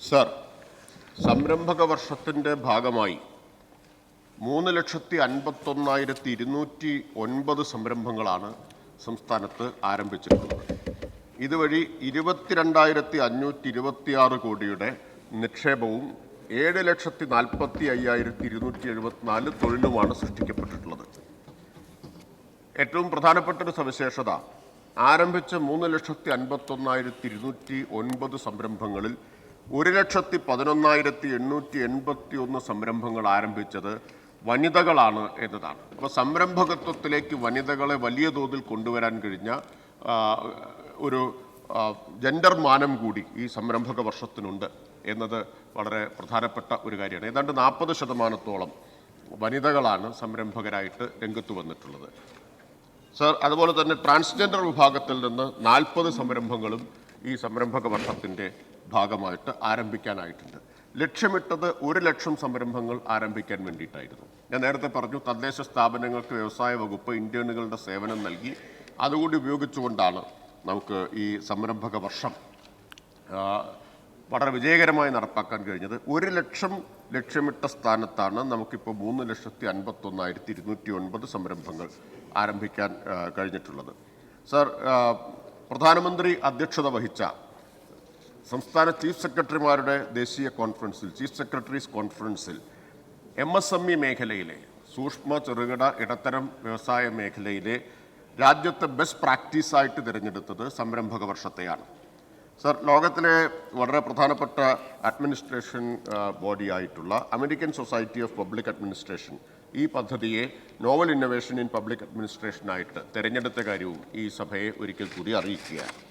Sir, സംരംഭക വർഷത്തിൻ്റെ ഭാഗമായി 3,51,209 സംരംഭങ്ങളാണ് സംസ്ഥാനത്ത് ആരംഭിച്ചിട്ടുള്ളത്. ഇതുവഴി 22,526 കോടിയുടെ നിക്ഷേപവും 7,45,274 തൊഴിലുമാണ് സൃഷ്ടിക്കപ്പെട്ടിട്ടുള്ളത്. ഏറ്റവും പ്രധാനപ്പെട്ട ഒരു സവിശേഷത, ആരംഭിച്ച 3,51,209 സംരംഭങ്ങളിൽ 1,11,881 സംരംഭങ്ങൾ ആരംഭിച്ചത് വനിതകളാണ് എന്നതാണ്. അപ്പോൾ സംരംഭകത്വത്തിലേക്ക് വനിതകളെ വലിയ തോതിൽ കൊണ്ടുവരാൻ കഴിഞ്ഞ ഒരു ജെൻഡർ മാനം കൂടി ഈ സംരംഭക വർഷത്തിനുണ്ട് എന്നത് വളരെ പ്രധാനപ്പെട്ട ഒരു കാര്യമാണ്. ഏതാണ്ട് 40% വനിതകളാണ് സംരംഭകരായിട്ട് രംഗത്ത് വന്നിട്ടുള്ളത്. സർ, അതുപോലെ തന്നെ ട്രാൻസ്ജെൻഡർ വിഭാഗത്തിൽ നിന്ന് 40 സംരംഭങ്ങളും ഈ സംരംഭക വർഷത്തിൻ്റെ ഭാഗമായിട്ട് ആരംഭിക്കാനായിട്ടുണ്ട്. ലക്ഷ്യമിട്ടത് 1,00,000 സംരംഭങ്ങൾ ആരംഭിക്കാൻ വേണ്ടിയിട്ടായിരുന്നു. ഞാൻ നേരത്തെ പറഞ്ഞു, തദ്ദേശ സ്ഥാപനങ്ങൾക്ക് വ്യവസായ വകുപ്പ് ഇന്റേണുകളുടെ സേവനം നൽകി. അതുകൂടി ഉപയോഗിച്ചുകൊണ്ടാണ് നമുക്ക് ഈ സംരംഭക വർഷം വളരെ വിജയകരമായി നടപ്പാക്കാൻ കഴിഞ്ഞത്. 1,00,000 ലക്ഷ്യമിട്ട സ്ഥാനത്താണ് നമുക്കിപ്പോൾ 3,51,209 സംരംഭങ്ങൾ ആരംഭിക്കാൻ കഴിഞ്ഞിട്ടുള്ളത്. സർ, പ്രധാനമന്ത്രി അധ്യക്ഷത വഹിച്ച സംസ്ഥാന ചീഫ് സെക്രട്ടറിമാരുടെ ദേശീയ കോൺഫറൻസിൽ, ചീഫ് സെക്രട്ടറീസ് കോൺഫറൻസിൽ MSME മേഖലയിലെ, സൂക്ഷ്മ ചെറുകിട ഇടത്തരം വ്യവസായ മേഖലയിലെ രാജ്യത്തെ ബെസ്റ്റ് പ്രാക്ടീസായിട്ട് തിരഞ്ഞെടുത്തത് സംരംഭക വർഷത്തെയാണ്. സർ, ലോകത്തിലെ വളരെ പ്രധാനപ്പെട്ട അഡ്മിനിസ്ട്രേഷൻ ബോഡിയായിട്ടുള്ള American society of public administration ഈ പദ്ധതിയെ നോവൽ ഇന്നൊവേഷൻ ഇൻ പബ്ലിക് അഡ്മിനിസ്ട്രേഷനായിട്ട് തിരഞ്ഞെടുത്ത കാര്യവും ഈ സഭയെ ഒരിക്കൽ കൂടി അറിയിക്കുകയാണ്.